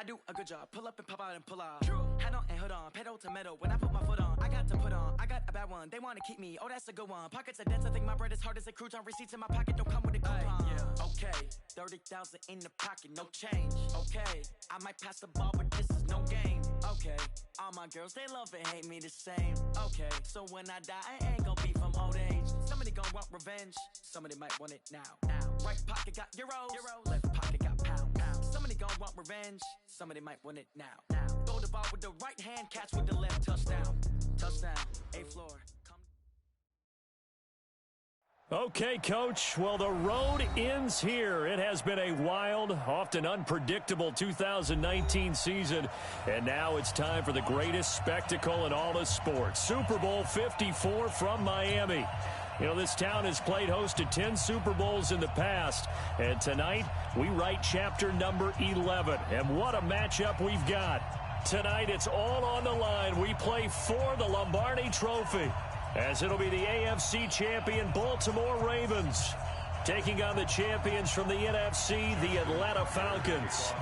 I do a good job. Pull up and pop out and pull out. Head on and hood on, pedal to metal. When I put my foot on, I got to put on. I got a bad one. They want to keep me. Oh, that's a good one. Pockets are dense. I think my bread is hard as a crouton. Receipts in my pocket don't come with a coupon. Yeah. Okay, 30,000 in the pocket, no change. Okay, I might pass the ball, but this is no game. Okay, all my girls they love and hate me the same. Okay, so when I die, I ain't gonna be from old age. Somebody gonna want revenge. Somebody might want it now. Right pocket got euros. Left pocket got pound. Somebody gonna want revenge. Somebody might want it now. Throw the ball with the right hand, catch with the left. Touchdown. A-floor. Okay, Coach. Well, the road ends here. It has been a wild, often unpredictable 2019 season. And now it's time for the greatest spectacle in all of sports. Super Bowl 54 from Miami. You know, this town has played host to 10 Super Bowls in the past. And tonight, we write chapter number 11. And what a matchup we've got. Tonight, it's all on the line. We play for the Lombardi Trophy, as it'll be the AFC champion Baltimore Ravens taking on the champions from the NFC, the Atlanta Falcons.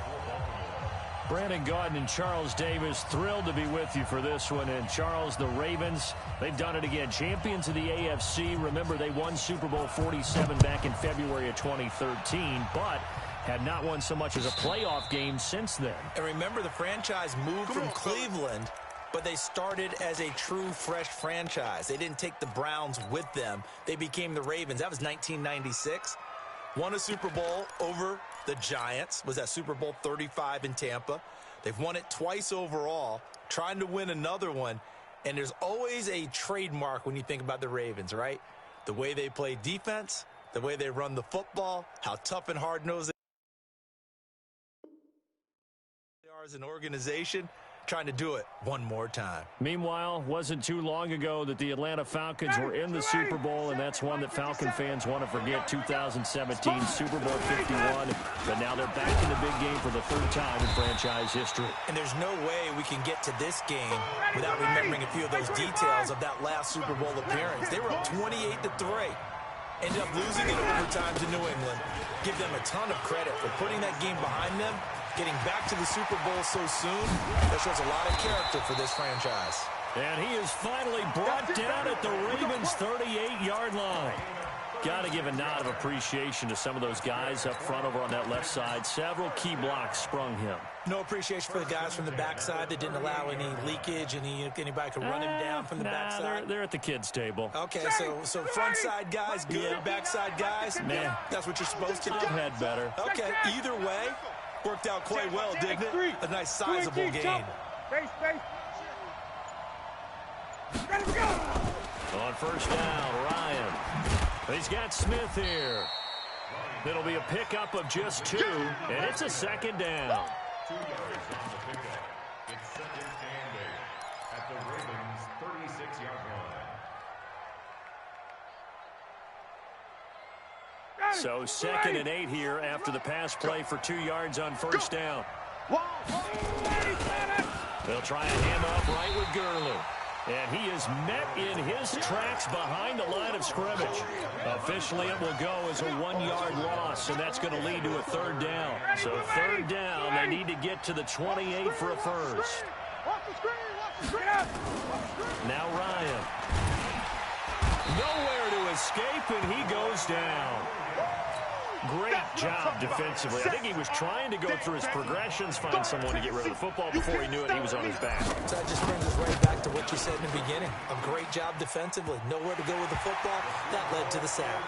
Brandon Gaudin and Charles Davis, thrilled to be with you for this one. And Charles, the Ravens, they've done it again. Champions of the AFC. Remember, they won Super Bowl 47 back in February of 2013, but had not won so much as a playoff game since then. And remember, the franchise moved from Cleveland, but they started as a true fresh franchise. They didn't take the Browns with them. They became the Ravens. That was 1996. Won a Super Bowl over the Giants. Was that Super Bowl 35 in Tampa. They've won it twice overall, trying to win another one. And there's always a trademark when you think about the Ravens, right? The way they play defense, the way they run the football, how tough and hard-nosed they are as an organization. Trying to do it one more time. Meanwhile, wasn't too long ago that the Atlanta Falcons were in the Super Bowl, and that's one that Falcon fans want to forget. 2017 Super Bowl 51, but now they're back in the big game for the third time in franchise history. And there's no way we can get to this game without remembering a few of those details of that last Super Bowl appearance. They were up 28-3. Ended up losing in overtime to New England. Give them a ton of credit for putting that game behind them. Getting back to the Super Bowl so soon, that shows a lot of character for this franchise. And he is finally brought down at the Ravens' 38-yard line. Got to give a nod of appreciation to some of those guys up front over on that left side. Several key blocks sprung him. No appreciation for the guys from the backside that didn't allow any leakage, and anybody could run him down from the backside. They're at the kids' table. Okay, so front side guys good, backside guys, man, that's what you're supposed to do. I've had better. Okay, either way, worked out quite well, didn't it? A nice sizable gain. On first down, Ryan. He's got Smith here. It'll be a pickup of just 2, and it's a second down. 2 yards on the pickup. It's second and 8 at the Ravens' 36-yard line. So second and 8 here after the pass play for 2 yards on first down. They'll try a handoff right with Gurley. And he is met in his tracks behind the line of scrimmage. Officially, it will go as a 1-yard loss, and that's going to lead to a third down. So third down, they need to get to the 28 for a first. Now Ryan. Nowhere to escape, and he goes down. Great job defensively. I think he was trying to go through his progressions, find someone to get rid of the football. Before he knew it, he was on his back. So that just brings us right back to what you said in the beginning. A great job defensively. Nowhere to go with the football. That led to the sack.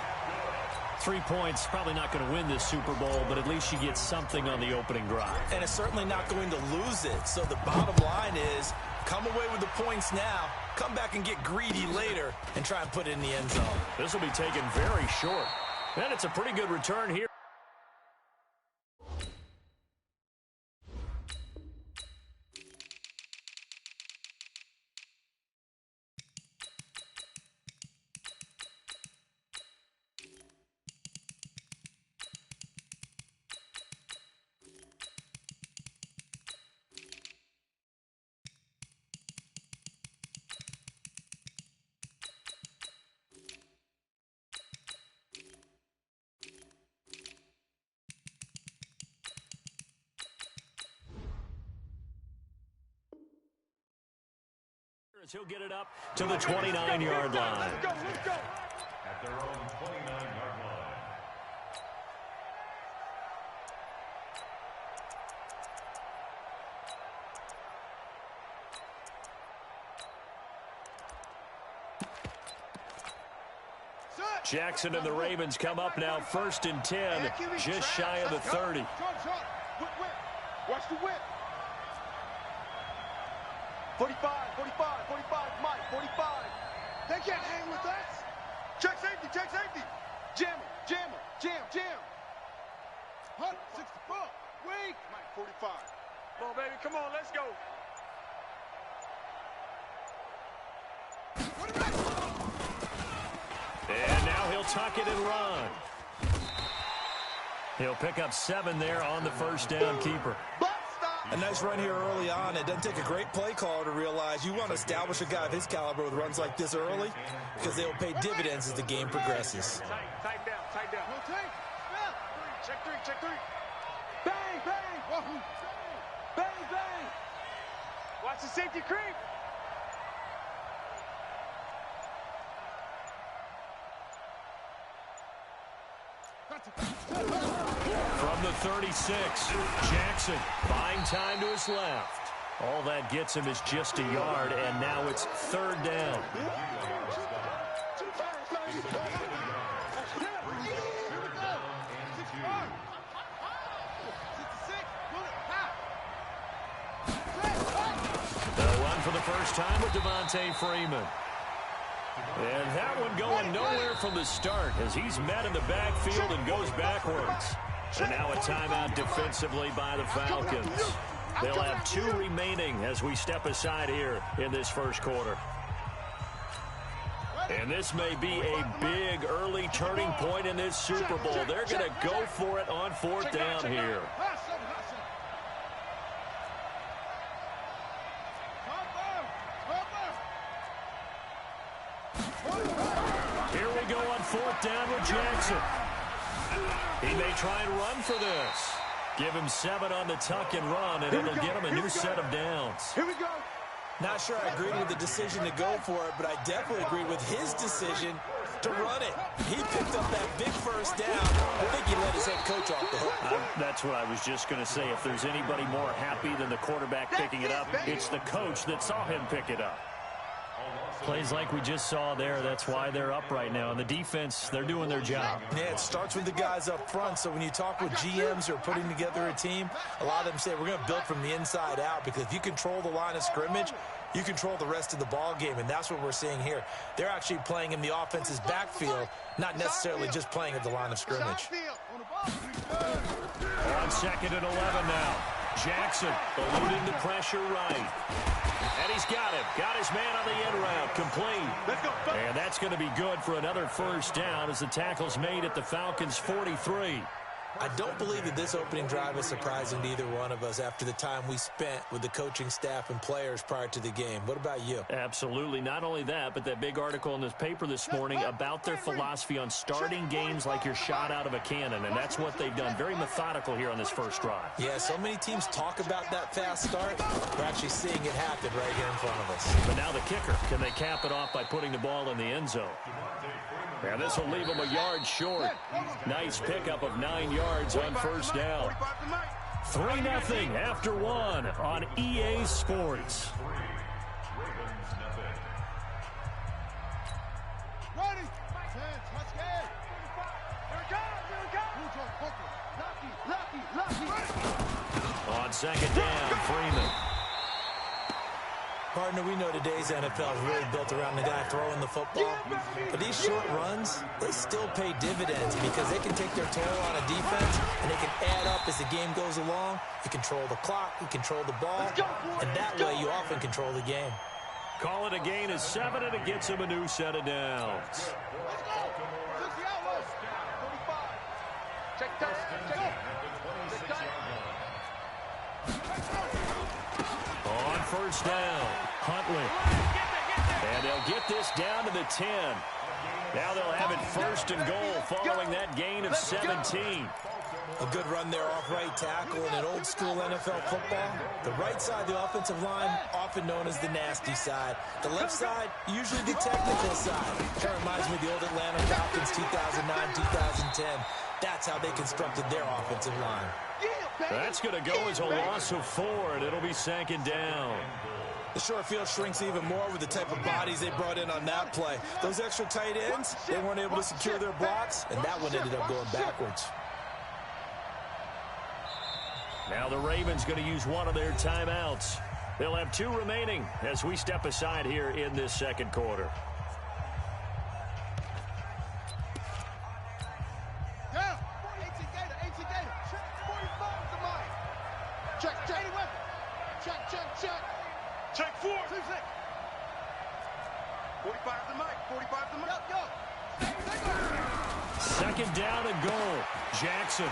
3 points, probably not going to win this Super Bowl, but at least you get something on the opening drive. And it's certainly not going to lose it. So the bottom line is, come away with the points now, come back and get greedy later, and try and put it in the end zone. This will be taken very short. And it's a pretty good return here. as he'll get it up to the 29-yard line. Let's go. At their own 29-yard line. Jackson and the Ravens come up now, 1st and 10, just shy of the 30. Watch the whip. 45, Mike, 45. They can't hang with us. Check safety. Jam. 164. Wait. Mike, 45. Come on, baby, come on, let's go. And now he'll tuck it and run. He'll pick up 7 there on the first down keeper. A nice run here early on. It doesn't take a great play caller to realize you want to establish a guy of his caliber with runs like this early because they will pay dividends as the game progresses. Tight down. Check three. Bang. Bang. Watch the safety creep. From the 36, Jackson buying time to his left. All that gets him is just a yard, and now it's 3rd down. They'll run for the first time with Devontae Freeman. And that one going nowhere from the start as he's met in the backfield and goes backwards. And now a timeout defensively by the Falcons. They'll have 2 remaining as we step aside here in this first quarter. And this may be a big early turning point in this Super Bowl. They're going to go for it on 4th down here. Here we go on 4th down with Jackson. He may try and run for this. Give him 7 on the tuck and run, and it'll get him a new set of downs. Here we go. Not sure I agree with the decision to go for it, but I definitely agree with his decision to run it. He picked up that big first down. I think he let his head coach off the hook. That's what I was just going to say. If there's anybody more happy than the quarterback picking it up, it's the coach that saw him pick it up. Plays like we just saw there, that's why they're up right now. And the defense, they're doing their job. Yeah, it starts with the guys up front. So when you talk with GMs who are putting together a team, a lot of them say we're going to build from the inside out, because if you control the line of scrimmage, you control the rest of the ball game, and that's what we're seeing here. They're actually playing in the offense's backfield, not necessarily just playing at the line of scrimmage. On 2nd and 11 now. Jackson eluding the pressure right. And he's got him. Got his man on the end route. Complete. And that's going to be good for another first down as the tackle's made at the Falcons' 43. I don't believe that this opening drive is surprising to either one of us after the time we spent with the coaching staff and players prior to the game. What about you? Absolutely. Not only that, but that big article in this paper this morning about their philosophy on starting games like you're shot out of a cannon, and that's what they've done. Very methodical here on this first drive. Yeah, so many teams talk about that fast start. We're actually seeing it happen right here in front of us. But now the kicker, can they cap it off by putting the ball in the end zone? And this will leave them a yard short. Nice pickup of 9 yards on first down. 3-0 after 1 on EA Sports. On 2nd down, Freeman. Partner, we know today's NFL is really built around the guy throwing the football. But these short runs, they still pay dividends because they can take their toll on a defense, and they can add up as the game goes along. You control the clock, you control the ball, and that way you often control the game. Call it a gain of 7, and it gets him a new set of downs. On first down, Huntley. And they'll get this down to the 10. Now they'll have it 1st and goal following that gain of 17. A good run there off right tackle in an old-school NFL football. The right side of the offensive line, often known as the nasty side. The left side, usually the technical side. Kind of reminds me of the old Atlanta Falcons 2009-2010. That's how they constructed their offensive line. That's going to go as a loss of 4, and it'll be second down. The short field shrinks even more with the type of bodies they brought in on that play. Those extra tight ends, they weren't able to secure their blocks, and that one ended up going backwards. Now the Ravens going to use one of their timeouts. They'll have 2 remaining as we step aside here in this second quarter. Yeah, 18 Gator, 18 Gator. Check 45 the mic. Check, check. Check, check, check. Check 4. 2-6. 45 the mic, 45 the mic. Yo. Second down and goal. Jackson.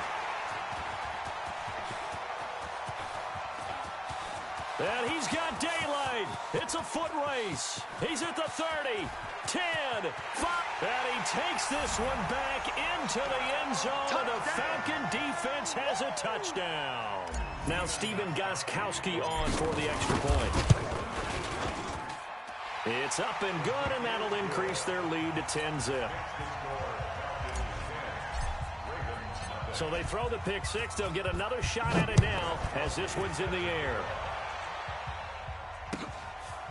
And he's got daylight. It's a foot race. He's at the 30, 10, 5. And he takes this one back into the end zone. And the Falcon defense has a touchdown. Now Stephen Gostkowski on for the extra point. It's up and good, and that'll increase their lead to 10-zip. So they throw the pick 6. They'll get another shot at it now as this one's in the air.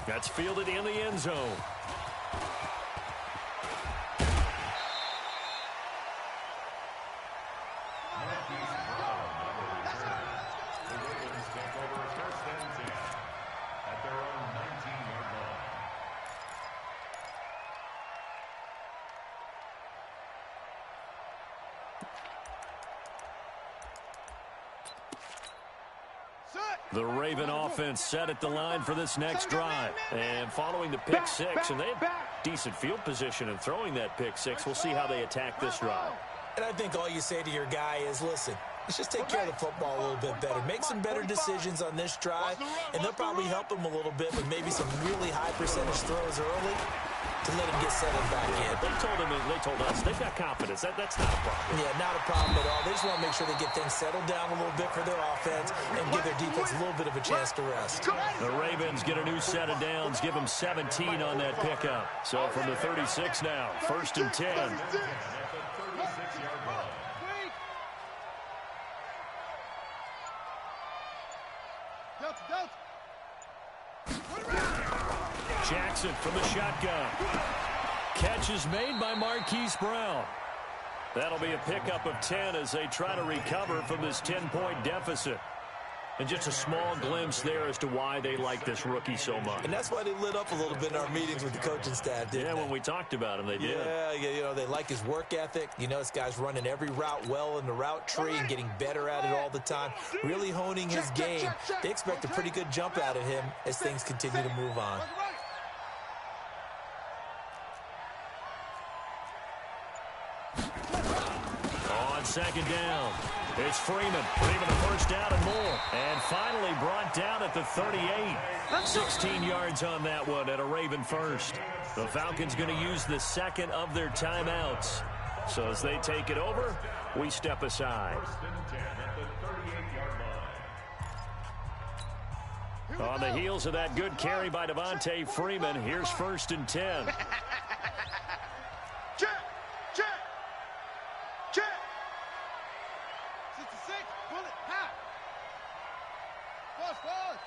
That's fielded in the end zone. The Raven offense set at the line for this next drive. And following the pick 6, and they have decent field position in throwing that pick 6. We'll see how they attack this drive. And I think all you say to your guy is, listen, let's just take care of the football a little bit better. Make some better decisions on this drive, and they'll probably help him a little bit with maybe some really high percentage throws early to let him get settled back in. They told us they've got confidence. That's not a problem. Yeah, not a problem at all. They just want to make sure they get things settled down a little bit for their offense and give their defense a little bit of a chance to rest. The Ravens get a new set of downs, give them 17 on that pickup. So from the 36 now, 1st and 10. Jackson from the shotgun. Catch is made by Marquise Brown. That'll be a pickup of 10 as they try to recover from this 10-point deficit. And just a small glimpse there as to why they like this rookie so much. And that's why they lit up a little bit in our meetings with the coaching staff, didn't they? When we talked about him, they did. Yeah, you know, they like his work ethic. You know, this guy's running every route well in the route tree and getting better at it all the time, really honing his game. They expect a pretty good jump out of him as things continue to move on. On second down, it's Freeman. Freeman a first down and more. And finally brought down at the 38. 16 yards on that one and a Raven first. The Falcons going to use the second of their timeouts. So as they take it over, we step aside. On the heels of that good carry by Devontae Freeman, here's 1st and 10. Check. 66, bullet, hot. Fast.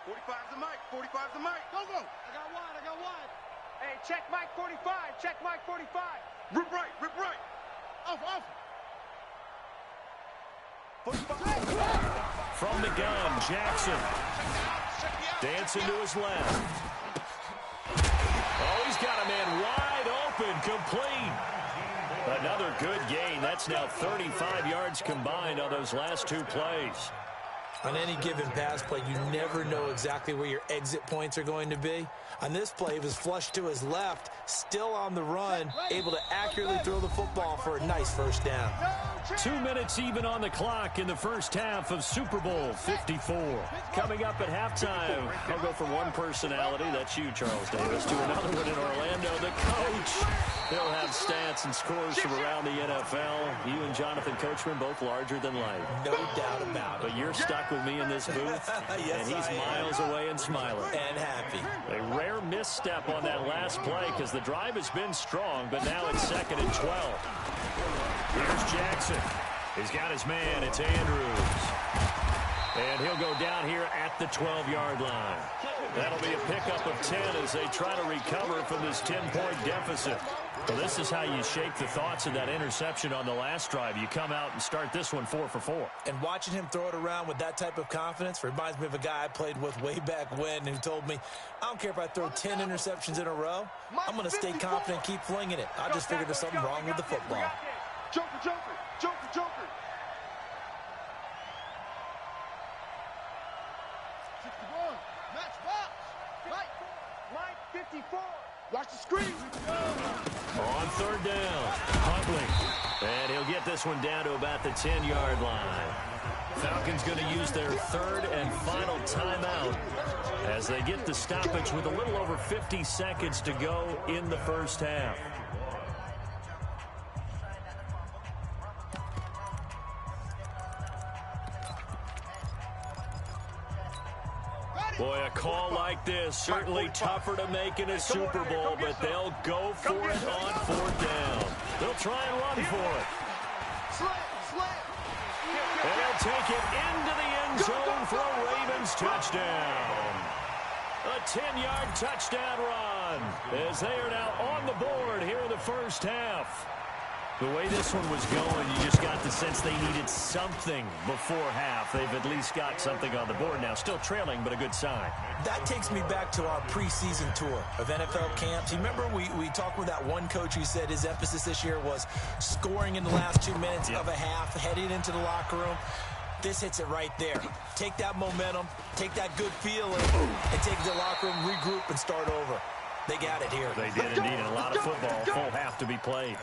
45's the mic, 45's the mic. Go. I got wide. Hey, check mic 45, check mic 45. Rip right. Off. 45. From the gun, Jackson. Dancing to his left. Oh, he's got a man wide open, complete. Another good gain. That's now 35 yards combined on those last 2 plays. On any given pass play, you never know exactly where your exit points are going to be. On this play, he was flushed to his left, still on the run, able to accurately throw the football for a nice first down. 2 minutes even on the clock in the first half of Super Bowl 54. Coming up at halftime, I'll go from one personality, that's you, Charles Davis, to another one in Orlando, the coach. He'll have stats and scores from around the NFL. You and Jonathan Coachman both larger than life. No doubt about it. But you're stuck with me in this booth, Yes, and he's miles away and smiling. And happy. A rare misstep on that last play because the drive has been strong, but now it's 2nd and 12. Here's Jackson. He's got his man. It's Andrews. And he'll go down here at the 12-yard line. That'll be a pickup of 10 as they try to recover from this 10-point deficit. Well, this is how you shake the thoughts of that interception on the last drive. You come out and start this one 4 for 4. And watching him throw it around with that type of confidence reminds me of a guy I played with way back when who told me, I don't care if I throw 10 interceptions in a row. I'm going to stay confident and keep flinging it. I just figured there's something wrong with the football. Joker, Joker, Joker, Joker. 61, match box. Mike 54. Watch the screen. On 3rd down, Huntley. And he'll get this one down to about the 10-yard line. Falcons going to use their 3rd and final timeout as they get the stoppage with a little over 50 seconds to go in the first half. Boy, a call like this, certainly tougher to make in a Super Bowl, but they'll go for it on 4th down. They'll try and run for it. And they'll take it into the end zone for a Ravens touchdown. A 10-yard touchdown run as they are now on the board here in the first half. The way this one was going, you just got the sense they needed something before half. They've at least got something on the board now. Still trailing, but a good sign. That takes me back to our preseason tour of NFL camps. You remember we talked with that one coach who said his emphasis this year was scoring in the last 2 minutes of a half, heading into the locker room. This hits it right there. Take that momentum, take that good feeling, and take it to the locker room, regroup, and start over. They got it here. They did indeed, and a lot of football, full half to be played.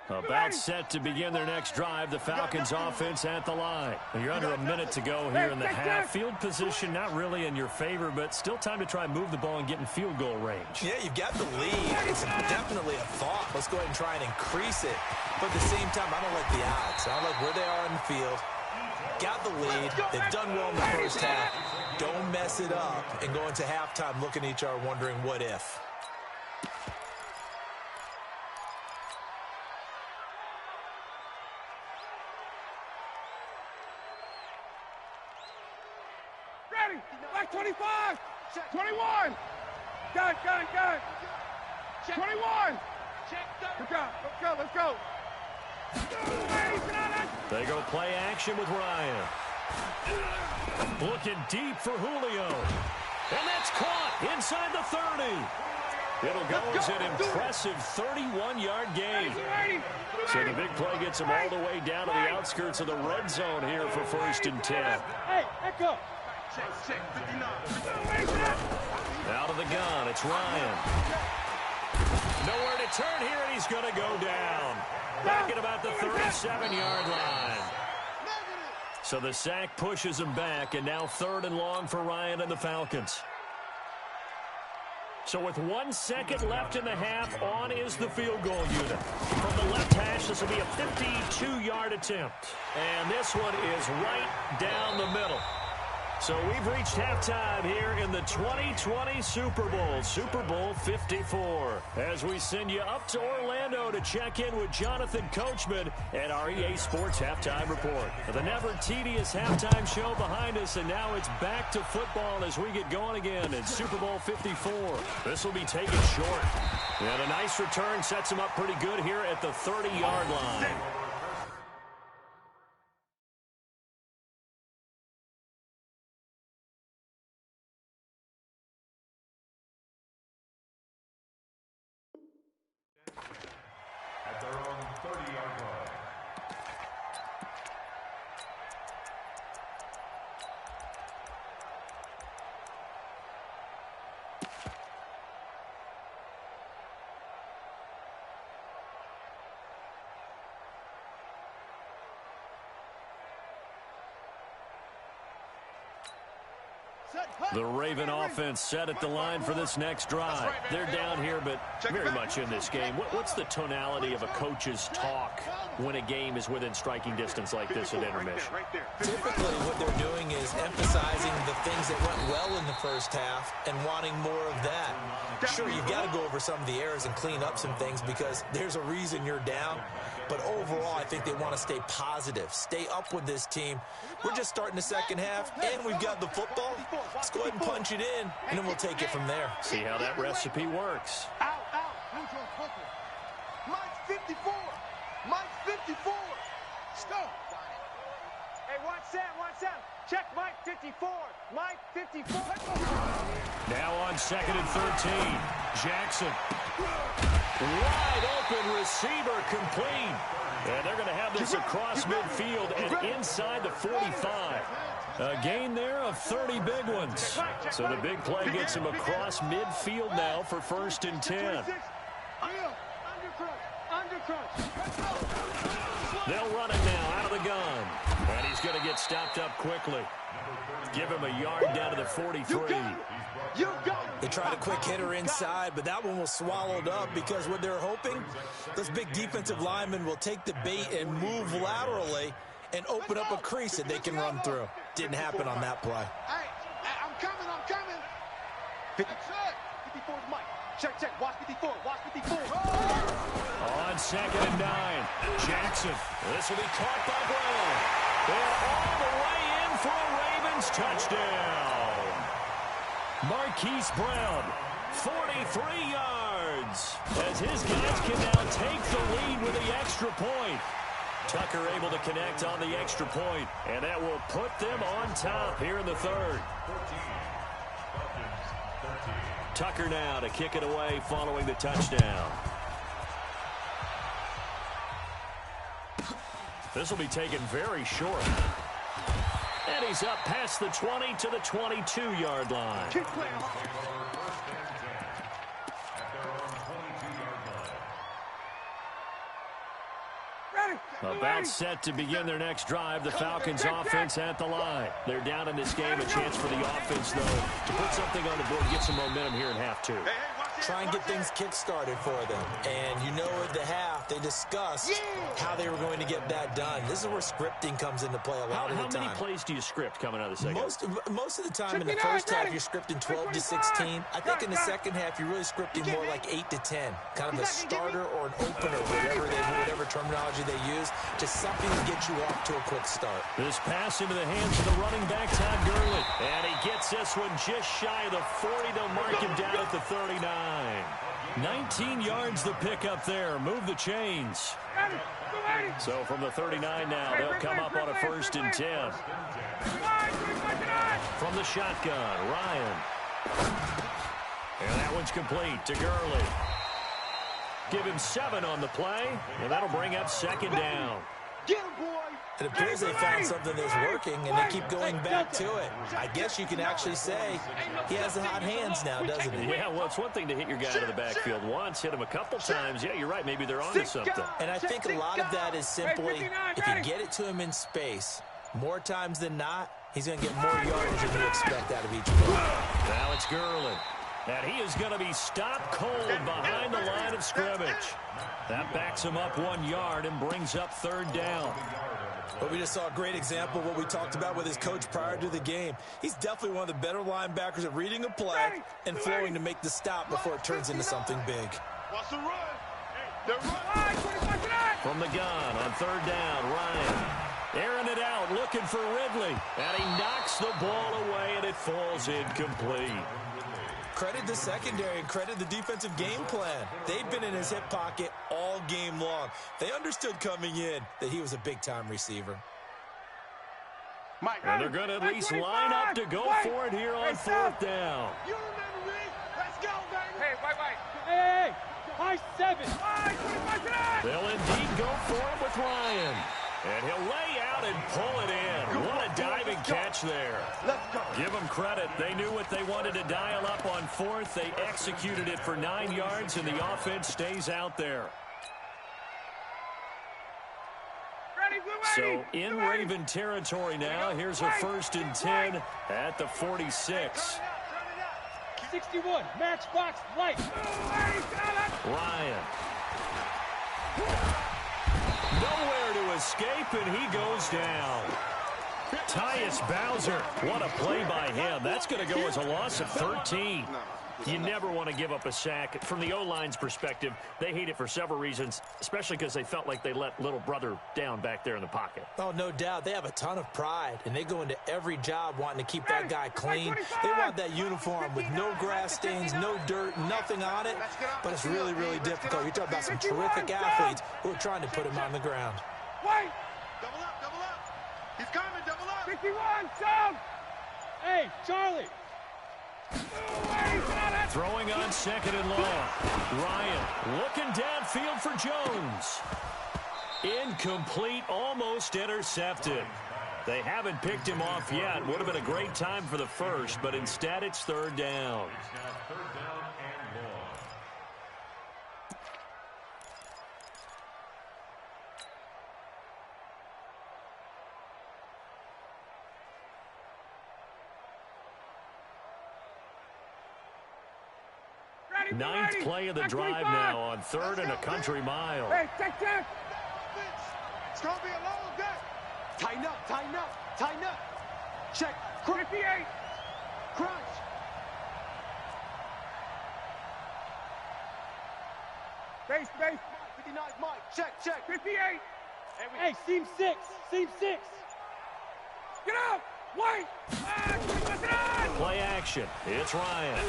About set to begin their next drive. The Falcons offense at the line. You're under a minute to go here in the half. Field position not really in your favor, but still time to try and move the ball and get in field goal range. Yeah, you've got the lead. It's definitely a thought. Let's go ahead and try and increase it. But at the same time, I don't like the odds. I don't like where they are in the field. Got the lead. They've done well in the first half. Don't mess it up and go into halftime looking at each other wondering what if. Back 25, 21. Got it. 21. Let's go. They go play action with Ryan. Looking deep for Julio. And that's caught inside the 30. It'll go as an impressive 31-yard gain. So the big play gets him all the way down to the outskirts of the red zone here for 1st and 10. Hey, echo. Out of the gun, it's Ryan. Nowhere to turn here, and he's going to go down. Back at about the 37-yard line. So the sack pushes him back, and now 3rd and long for Ryan and the Falcons. So with 1 second left in the half, on is the field goal unit. From the left hash, this will be a 52-yard attempt. And this one is right down the middle. So we've reached halftime here in the 2020 Super Bowl, Super Bowl 54. As we send you up to Orlando to check in with Jonathan Coachman and our EA Sports Halftime Report. The never tedious halftime show behind us, and now it's back to football as we get going again in Super Bowl 54. This will be taken short. And a nice return sets him up pretty good here at the 30-yard line. The Raven offense set at the line for this next drive. They're down here, but very much in this game. What's the tonality of a coach's talk when a game is within striking distance like this at intermission? Typically, what they're doing is emphasizing the things that went well in the first half and wanting more of that. Sure, you've got to go over some of the errors and clean up some things because there's a reason you're down. But overall, I think they want to stay positive, stay up with this team. We're just starting the second half, and we've got the football. Let's go ahead and punch it in, and then we'll take it from there. See how that recipe works. Out. Mike 54. Mike 54. Stop. Hey, watch that. Check Mike 54. Mike 54. Now on 2nd and 13. Jackson. Wide open receiver complete. And they're going to have this across midfield and inside the 45. A gain there of 30 big ones. So the big play gets him across midfield now for 1st and 10. They'll run it now out of the gun. And he's going to get stopped up quickly. Give him a yard down to the 43. They tried a quick hitter inside, but that one was swallowed up because what they're hoping, those big defensive linemen will take the bait and move laterally and open up a crease that they can run through. Didn't happen on that play. Hey, I'm coming. 54 is Mike. Check. Watch 54. On 2nd and 9. Jackson. This will be caught by Brown. And all the way in for a Ravens touchdown. Marquise Brown, 43 yards. As his guys can now take the lead with the extra point. Tucker able to connect on the extra point, and that will put them on top here in the 3rd. Tucker now to kick it away following the touchdown. This will be taken very short. And he's up past the 20 to the 22-yard line. Keep playing. About set to begin their next drive, the Falcons offense at the line. They're down in this game. A chance for the offense, though, to put something on the board, get some momentum here in half 2. Try and get things kick-started for them. And you know at the half, they discussed how they were going to get that done. This is where scripting comes into play a lot of the time. How many plays do you script coming out of the second? Most of the time in the first half, you're scripting 12 to 16. I think in the second half, you're really scripting more like 8 to 10. Kind of a starter or an opener, whatever terminology they use. Just something to get you off to a quick start. This pass into the hands of the running back, Todd Gurley. And he gets this one just shy of the 40. They'll mark him down at the 39. 19 yards the pickup there. Move the chains. So from the 39 now, they'll come up on a 1st and 10. From the shotgun, Ryan. And that one's complete to Gurley. Give him 7 on the play, and that'll bring up 2nd down. Get him, boy. It appears they found something that's working, and they keep going back to it. I guess you can actually say he has the hot hands now, doesn't he? Yeah, well, it's one thing to hit your guy out of the backfield once, hit him a couple times. Yeah, you're right. Maybe they're onto something. And I think a lot of that is simply, if you get it to him in space, more times than not, he's going to get more yardage than you expect out of each play. Now it's Gurley. And he is going to be stopped cold behind the line of scrimmage. That backs him up 1 yard and brings up 3rd down. But we just saw a great example of what we talked about with his coach prior to the game. He's definitely one of the better linebackers at reading a play and flowing to make the stop before it turns into something big. Watch the run. They're running. From the gun on 3rd down, Ryan. Airing it out, looking for Ridley. And he knocks the ball away, and it falls incomplete. Credit the secondary and credit the defensive game plan. They've been in his hip pocket all game long. They understood coming in that he was a big-time receiver. And they're going to at least line up to go for it here on 4th down. You remember me? Let's go, baby. Hey, wait. Hey, high 7. They'll indeed go for it with Ryan. And he'll lay out and pull it in. What a diving catch there. Let's go. Give them credit. They knew what they wanted to dial up on 4th. They executed it for 9 yards, and the offense stays out there. So in Raven territory now. Here's a 1st and 10 at the 46. 61, matchbox right. Ryan. Nowhere to escape, and he goes down. Tyus Bowser, what a play by him. That's going to go as a loss of 13. You never want to give up a sack. From the O-line's perspective, they hate it for several reasons, especially because they felt like they let little brother down back there in the pocket. Oh, no doubt. They have a ton of pride, and they go into every job wanting to keep that guy clean. They want that uniform with no grass stains, no dirt, nothing on it. But it's really, really difficult. You're talking about some terrific athletes who are trying to put him on the ground. Wait! Double up, double up! He's coming, double up! 51, down! Hey, Charlie! Throwing on 2nd and long. Ryan looking downfield for Jones. Incomplete, almost intercepted. They haven't picked him off yet. Would have been a great time for the first, but instead it's 3rd down. It's now 3rd down and long. Ninth play of the drive now on 3rd and a country mile. Hey, check. It's gonna be a long day. Tighten up, tighten up, tighten up. Check. 58. Crunch. Base. 59, Mike. Check. 58. Hey, seam 6. Get out. Wait. Play action. It's Ryan.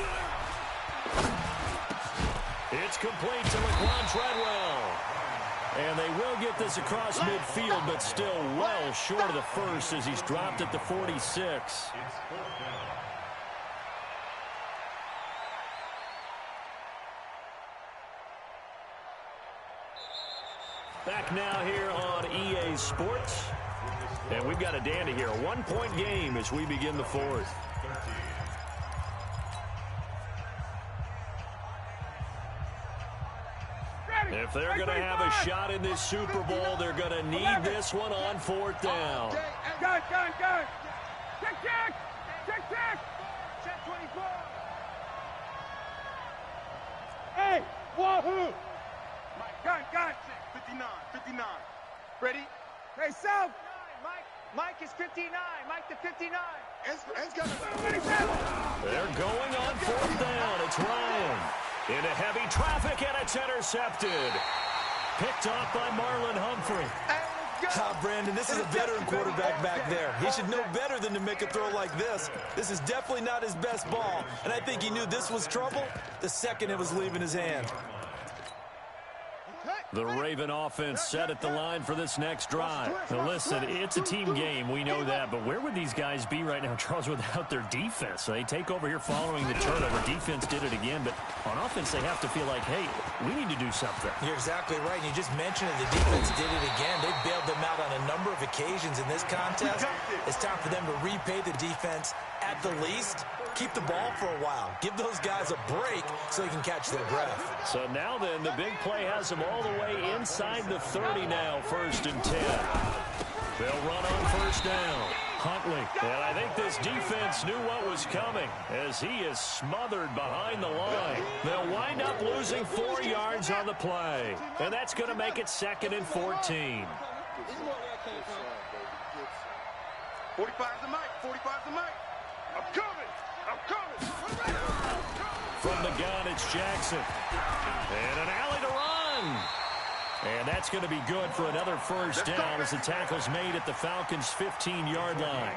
It's complete to Laquan Treadwell. And they will get this across midfield, but still well short of the first as he's dropped at the 46. It's 4th down. Back now here on EA Sports. And we've got a dandy here. A 1-point game as we begin the 4th. If they're going to have a shot in this Super Bowl, they're going to need this one on 4th down. Gun. Check. Check 24. Hey, wahoo. Gun. 59. Ready? Hey, South. Mike is 59. Mike to 59. It's gonna... They're going on 4th down. It's Ryan. Into heavy traffic, and it's intercepted. Picked off by Marlon Humphrey. Brandon, this is a veteran quarterback back there. He should know better than to make a throw like this. This is definitely not his best ball, and I think he knew this was trouble the second it was leaving his hand. The Raven offense set at the line for this next drive. Now listen, it's a team game, we know that, but where would these guys be right now, Charles, without their defense? So they take over here following the turnover. Defense did it again, but on offense they have to feel like, hey, we need to do something. You're exactly right. You just mentioned it. The defense did it again. They bailed them out on a number of occasions in this contest. It's time for them to repay the defense at the least. Keep the ball for a while. Give those guys a break so they can catch their breath. So now then, the big play has them all the way inside the 30 now, 1st and 10. They'll run on 1st down. Huntley. And I think this defense knew what was coming as he is smothered behind the line. They'll wind up losing 4 yards on the play. And that's going to make it 2nd and 14. 45's the mic. 45's the mic. I'm coming. From the gun, it's Jackson. And an alley to run. And that's going to be good for another 1st down as the tackle's made at the Falcons' 15-yard line.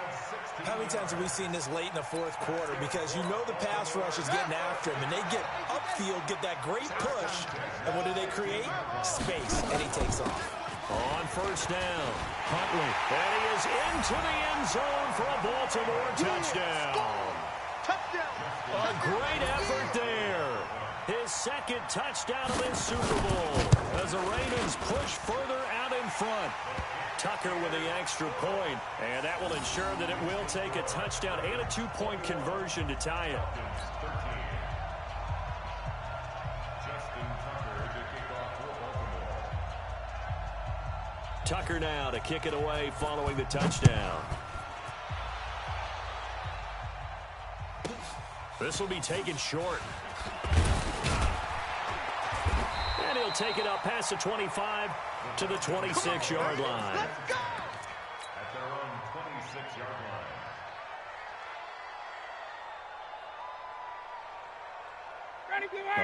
How many times have we seen this late in the 4th quarter? Because you know the pass rush is getting after him, and they get upfield, get that great push, and what do they create? Space, and he takes off. On 1st down, Huntley. And he is into the end zone for a Baltimore touchdown. A great effort there. His 2nd touchdown of this Super Bowl as the Ravens push further out in front. Tucker with the extra point, and that will ensure that it will take a touchdown and a 2-point conversion to tie it. Justin Tucker to kick off for Baltimore. Tucker now to kick it away following the touchdown. This will be taken short. And he'll take it up past the 25 to the 26-yard line. At their own 26-yard line.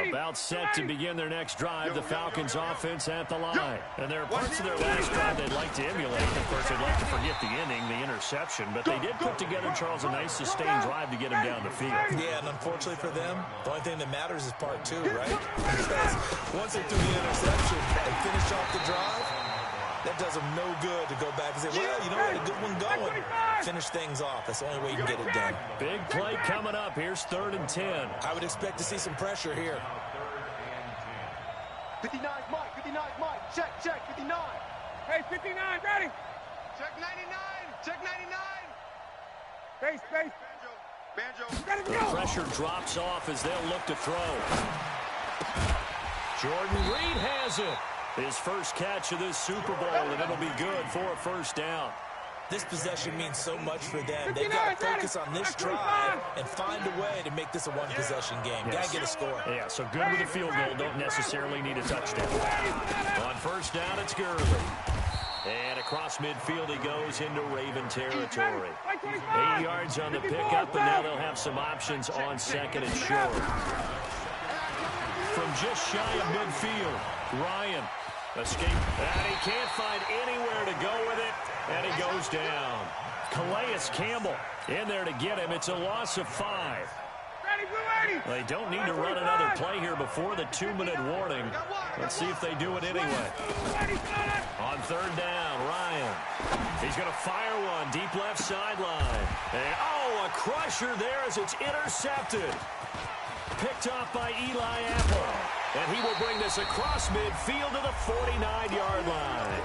About set to begin their next drive, the Falcons offense at the line. And there are parts of their last drive they'd like to emulate. Of course, they'd like to forget the inning, the interception. But they did put together, Charles, a nice sustained drive to get him down the field. Yeah, and unfortunately for them, the only thing that matters is part two, right? Because once they threw the interception and finished off the drive, that does them no good to go back and say, well, you know, we had a good one going. Finish things off. That's the only way you can get it done. Big play coming up. Here's 3rd and 10. I would expect to see some pressure here. 59 Mike, 59 Mike. Check, 59. Hey, 59, ready. Check 99. Check 99. Base. Banjo. Ready to The go. pressure drops off as they'll look to throw. Jordan Reed has it. His first catch of this Super Bowl, and it'll be good for a first down. This possession means so much for them. They've got to focus on this drive and find a way to make this a one-possession game. Yes. Got to get a score. Yeah, so good with a field goal. Don't necessarily need a touchdown. On first down, it's Gurley. And across midfield he goes into Raven territory. 80 yards on the pickup, and now they'll have some options on 2nd and short. From just shy of midfield, Ryan escape. And he can't find anywhere to go with it, and he goes down. Calais Campbell in there to get him. It's a loss of 5. They don't need to run another play here before the 2-minute warning. Let's see if they do it anyway. On 3rd down, Ryan. He's going to fire one deep left sideline. And, oh, a crusher there as it's intercepted. Picked off by Eli Apple. And he will bring this across midfield to the 49-yard line.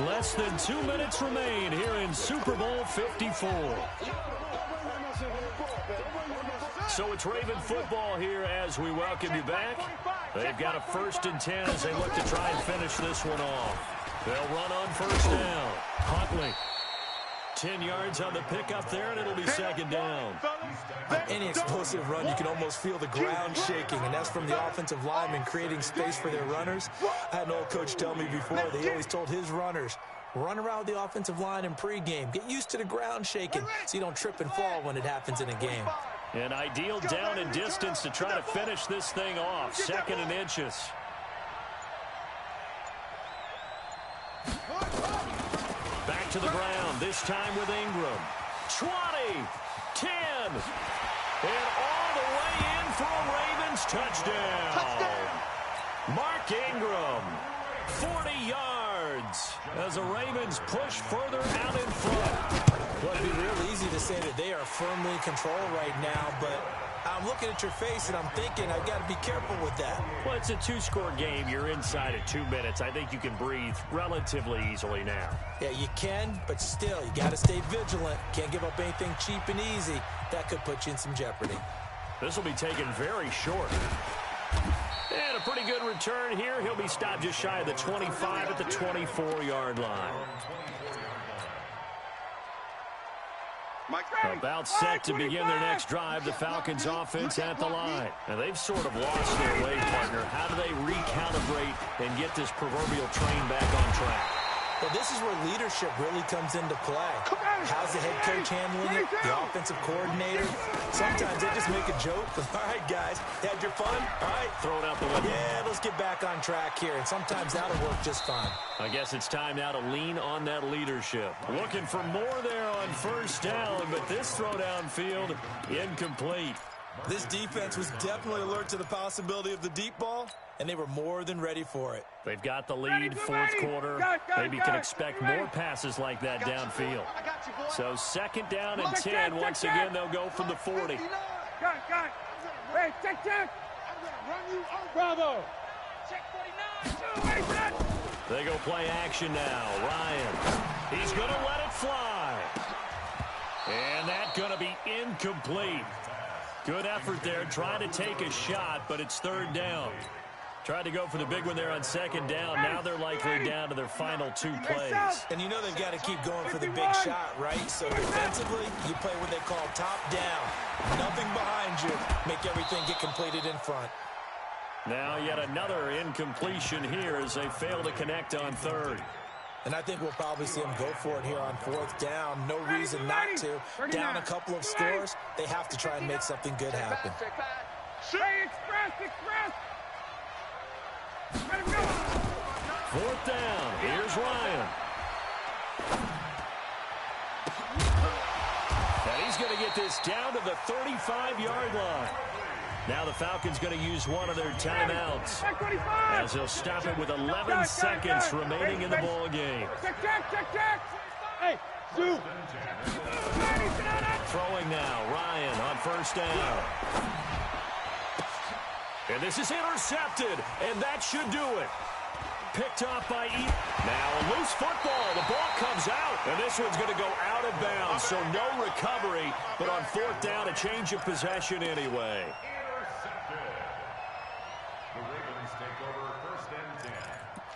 Less than 2 minutes remain here in Super Bowl 54. So it's Raven football here as we welcome you back. They've got a 1st and 10 as they look to try and finish this one off. They'll run on 1st down. Huntley. 10 yards on the pickup there, and it'll be 2nd down. Any explosive run, you can almost feel the ground shaking, and that's from the offensive linemen creating space for their runners. I had an old coach tell me before, he always told his runners, run around the offensive line in pregame. Get used to the ground shaking so you don't trip and fall when it happens in a game. An ideal down and distance to try to finish this thing off. 2nd and inches. Back to the ground, this time with Ingram. 20, 10, and all the way in for a Ravens touchdown. Mark Ingram, 40 yards as the Ravens push further out in front. Well, it'd be real easy to say that they are firmly in control right now, but I'm looking at your face and I'm thinking I've got to be careful with that. Well, it's a 2-score game. You're inside at 2 minutes. I think you can breathe relatively easily now. Yeah, you can, but still, you got to stay vigilant. Can't give up anything cheap and easy. That could put you in some jeopardy. This will be taken very short. And a pretty good return here. He'll be stopped just shy of the 25 at the 24-yard line. About set to begin their next drive, the Falcons offense at the line. And they've sort of lost their way, partner. How do they recalibrate and get this proverbial train back on track? Well, this is where leadership really comes into play. How's the head coach handling it? The offensive coordinator? Sometimes they just make a joke. All right, guys, had your fun? All right. Throw it out the window. Yeah, let's get back on track here. And sometimes that'll work just fine. I guess it's time now to lean on that leadership. Looking for more there on 1st down, but this throw downfield, incomplete. This defense was definitely alert to the possibility of the deep ball, and they were more than ready for it. They've got the lead, 4th quarter. Maybe can expect more passes like that downfield. So 2nd down and 10. Once again, they'll go from the 40. Hey, check. I'm going to run you over. Bravo. Check 49. They go play action now. Ryan, he's going to let it fly. And that's going to be incomplete. Good effort there, trying to take a shot, but it's 3rd down. Tried to go for the big one there on second down. Now they're likely down to their final 2 plays. And you know they've got to keep going for the big shot, right? So defensively, you play what they call top down. Nothing behind you. Make everything get completed in front. Now yet another incompletion here as they fail to connect on third. And I think we'll probably see them go for it here on fourth down. No reason not to. Down a couple of scores, they have to try and make something good happen. Fourth down. Here's Ryan. And he's going to get this down to the 35-yard line. Now the Falcons going to use one of their timeouts as they'll stop it with 11 seconds remaining in the ball game. Hey, shoot. Throwing now, Ryan on first down. And this is intercepted, and that should do it. Picked off by Eaton. Now a loose football. The ball comes out, and this one's going to go out of bounds, so no recovery, but on fourth down, a change of possession anyway. The Ravens take over first and 10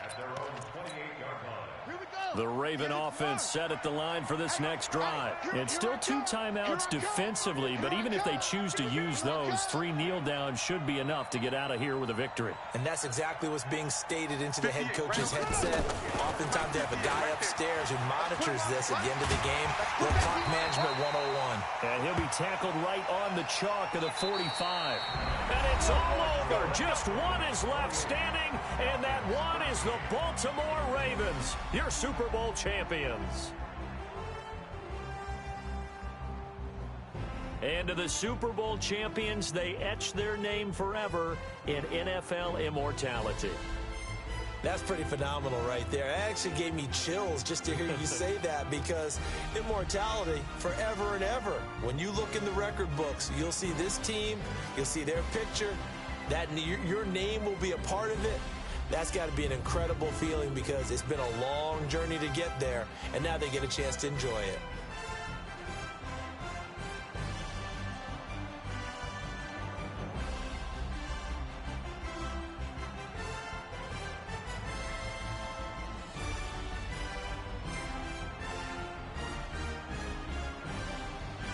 at their own 28-yard line. The Raven offense set at the line for this next drive. It's still 2 timeouts defensively, but even if they choose to use those, 3 kneel downs should be enough to get out of here with a victory. And that's exactly what's being stated into the head coach's headset. Oftentimes they have a guy upstairs who monitors this at the end of the game. Little clock management 101. And he'll be tackled right on the chalk of the 45. And it's all over. Just one is left standing, and that one is the Baltimore Ravens, your Super Bowl champions. And to the Super Bowl champions, they etch their name forever in NFL immortality. That's pretty phenomenal right there. It actually gave me chills just to hear you say that, because immortality forever and ever. When you look in the record books, you'll see this team, you'll see their picture, that your name will be a part of it. That's got to be an incredible feeling, because it's been a long journey to get there, and now they get a chance to enjoy it.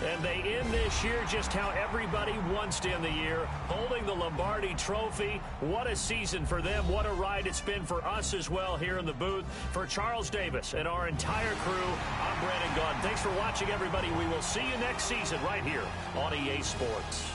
And they end this year just how everybody wants to end the year, holding the Lombardi Trophy. What a season for them. What a ride it's been for us as well here in the booth. For Charles Davis and our entire crew, I'm Brandon Gaudin. Thanks for watching, everybody. We will see you next season right here on EA Sports.